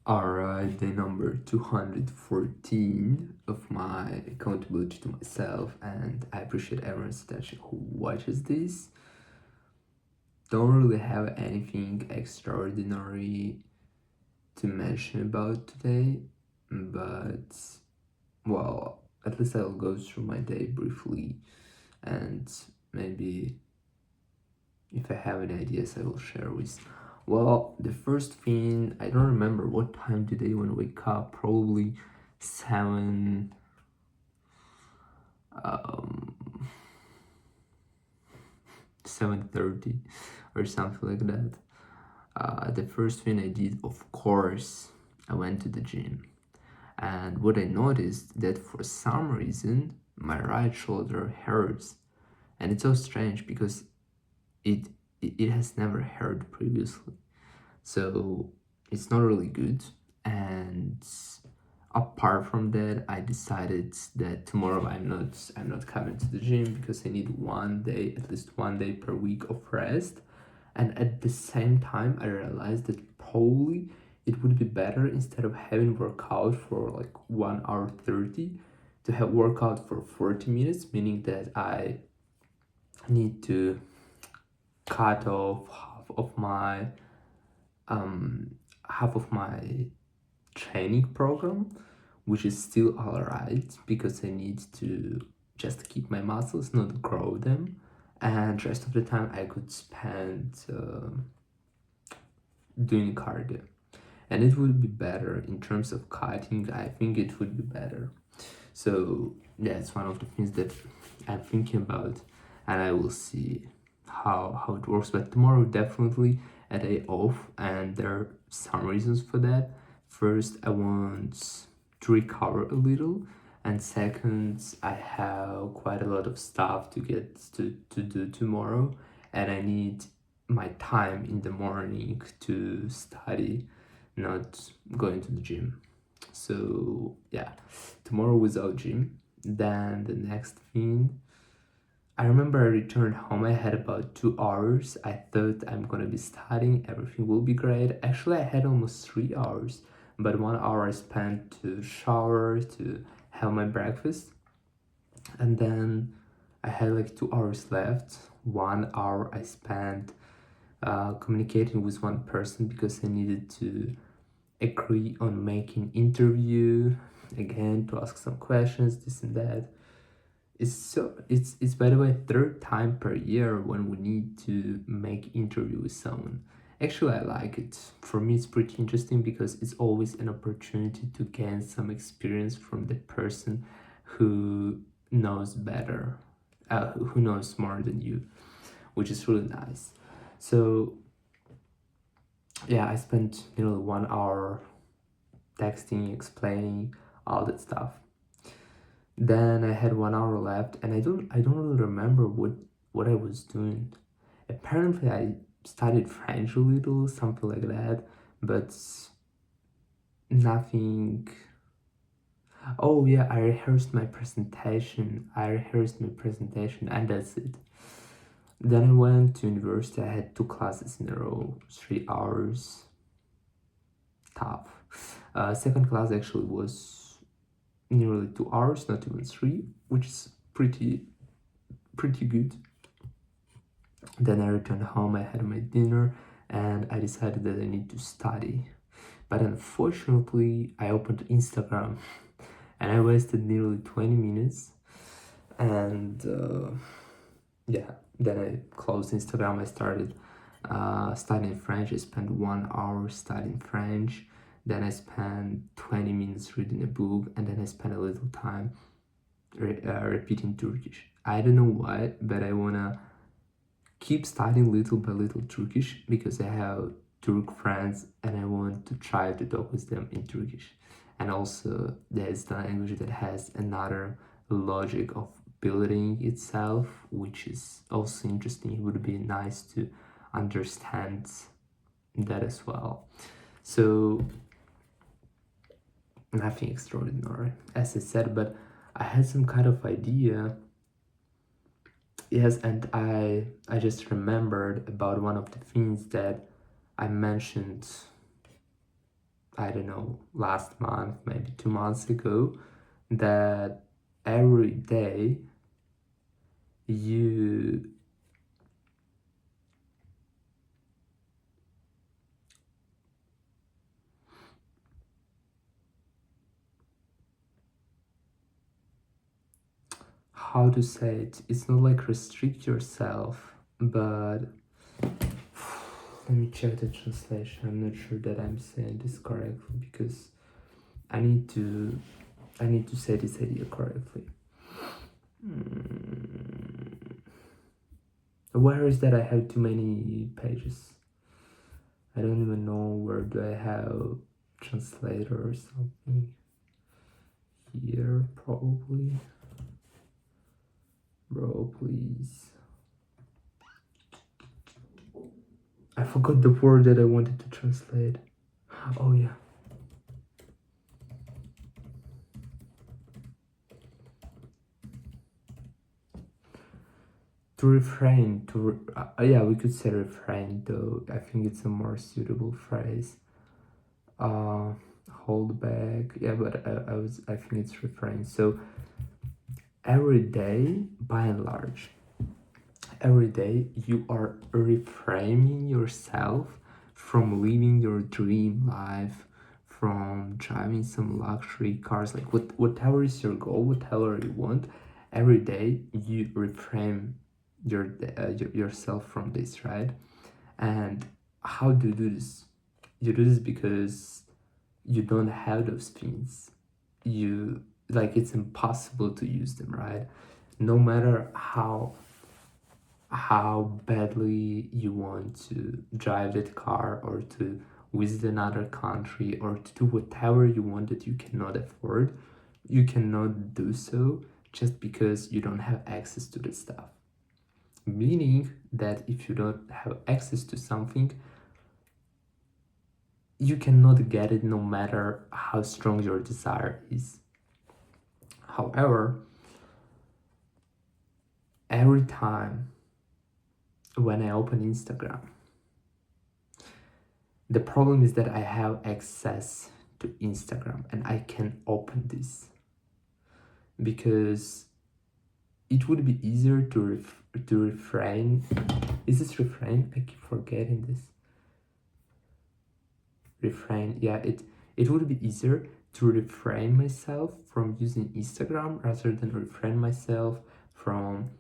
Alright, day number 214 of my accountability to myself, and I appreciate everyone's attention who watches this. Don't really have anything extraordinary to mention about today, but well, at least I'll go through my day briefly, and maybe if I have any ideas, I will share with. Well, the first thing, I don't remember what time today when I wake up, probably 7 um 7:30 or something like that. The first thing I did, of course, I went to the gym. And what I noticed that for some reason my right shoulder hurts. And it's so strange because it it has never hurt previously. So it's not really good. And apart from that, I decided that tomorrow I'm not coming to the gym because I need one day, at least one day per week of rest. And at the same time, I realized that probably it would be better, instead of having workout for like 1 hour 30, to have workout for 40 minutes, meaning that I need to cut off um half of my training program, which is still alright because I need to just keep my muscles, not grow them. And rest of the time I could spend doing cardio. And it would be better in terms of cutting. I think it would be better. So yeah, it's one of the things that I'm thinking about, and I will see how it works. But tomorrow definitely a day off, and there are some reasons for that. First, I want to recover a little, and second, I have quite a lot of stuff to get to do tomorrow, and I need my time in the morning to study, not going to the gym. So yeah, tomorrow without gym. Then the next thing, I remember I returned home. I had about 2 hours. I thought I'm gonna be studying, everything will be great. Actually, I had almost 3 hours, but 1 hour I spent to shower, to have my breakfast, and then I had like 2 hours left. 1 hour I spent communicating with one person because I needed to agree on making interview again, to ask some questions, this and that. It's by the way third time per year when we need to make interview with someone. Actually, I like it. For me, it's pretty interesting because it's always an opportunity to gain some experience from the person who knows better, who knows more than you, which is really nice. So yeah, I spent nearly 1 hour texting, explaining all that stuff. Then I had 1 hour left, and I don't really remember what I was doing. Apparently, I studied French a little, something like that, but nothing. Oh yeah, I rehearsed my presentation. And that's it. Then I went to university. I had 2 classes in a row, 3 hours. Tough. Second class actually was nearly 2 hours, not even three, which is pretty good. Then I returned home, I had my dinner, and I decided that I need to study. But unfortunately, I opened Instagram and I wasted nearly 20 minutes. And yeah, then I closed Instagram. I started studying French. I spent 1 hour studying French. Then I spent 20 minutes reading a book, and then I spent a little time repeating Turkish. I don't know why, but I wanna keep studying little by little Turkish because I have Turk friends and I want to try to talk with them in Turkish. And also, there's the language that has another logic of building itself, which is also interesting. It would be nice to understand that as well. So, nothing extraordinary, as I said, but I had some kind of idea. Yes, and I just remembered about one of the things that I mentioned I don't know, last month, maybe 2 months ago, that every day you how to say it, it's not like restrict yourself, but let me check the translation. I'm not sure that I'm saying this correctly because I need to say this idea correctly. Where is that I have too many pages? I don't even know where do I have translator or something. Here probably. Bro, please. I forgot the word that I wanted to translate. Oh yeah. To refrain, yeah, we could say refrain, though I think it's a more suitable phrase. Hold back, yeah, but I think it's refrain. So every day, by and large, every day you are reframing yourself from living your dream life, from driving some luxury cars, like whatever is your goal, whatever you want. Every day you reframe yourself from this, right? And how do you do this? You do this because you don't have those things. You like, it's impossible to use them, right? No matter how badly you want to drive that car or to visit another country or to do whatever you want that you cannot afford, you cannot do so just because you don't have access to the stuff. Meaning that if you don't have access to something, you cannot get it no matter how strong your desire is. However, every time when I open Instagram, the problem is that I have access to Instagram and I can open this because it would be easier to refrain. Is this refrain? I keep forgetting this. Refrain, yeah, it would be easier to refrain myself from using Instagram rather than refrain myself from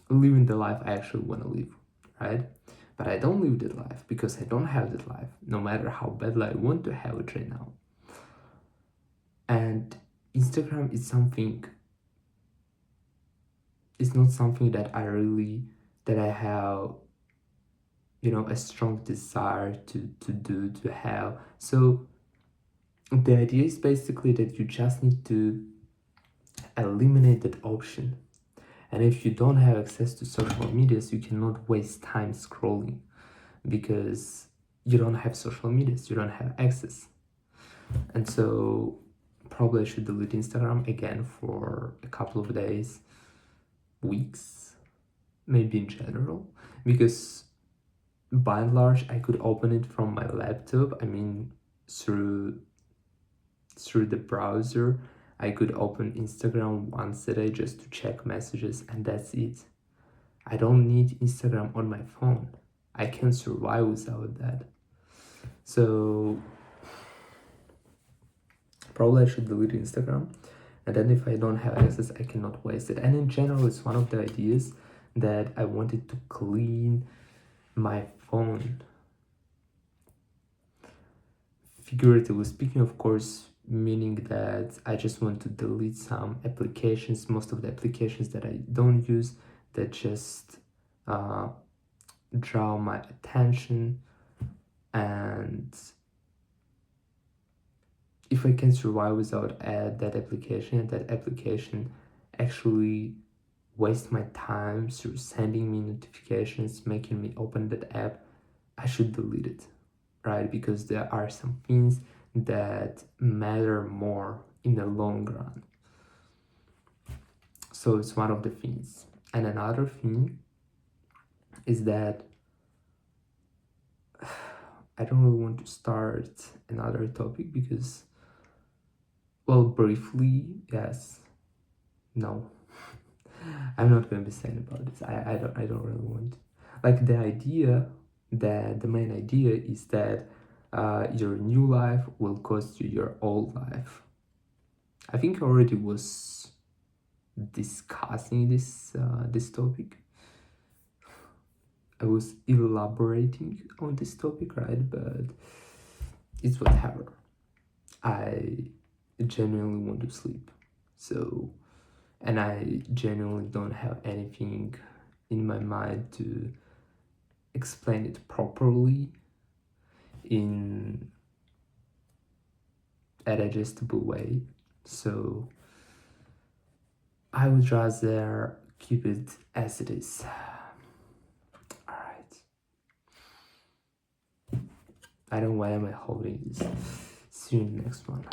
living the life I actually want to live, right? But I don't live that life because I don't have that life, no matter how badly I want to have it right now. And Instagram is something, it's not something that I have, a strong desire to have. So the idea is basically that you just need to eliminate that option. And if you don't have access to social medias, you cannot waste time scrolling because you don't have social medias, you don't have access. And so probably I should delete Instagram again for a couple of days, weeks, maybe in general, because by and large I could open it from my laptop. I mean, through the browser I could open Instagram once a day just to check messages, and that's it. I don't need Instagram on my phone. I can survive without that. So probably I should delete Instagram, and then if I don't have access, I cannot waste it. And in general, it's one of the ideas that I wanted to clean my phone. Figuratively speaking, of course, meaning that I just want to delete some applications, most of the applications that I don't use, that just draw my attention. And if I can survive without that application, and that application actually waste my time through sending me notifications, making me open that app, I should delete it, right? Because there are some things that matter more in the long run. So it's one of the things. And another thing is that I don't really want to start another topic because, well, briefly, yes, no. I'm not going to be saying about this. I don't really want. Like the idea, that the main idea is that your new life will cost you your old life. I think I already was discussing this topic. I was elaborating on this topic, right? But it's whatever. I genuinely want to sleep. So, and I genuinely don't have anything in my mind to explain it properly in a digestible way. So I would rather keep it as it is. Alright. I don't know why am I holding this. See you in the next one.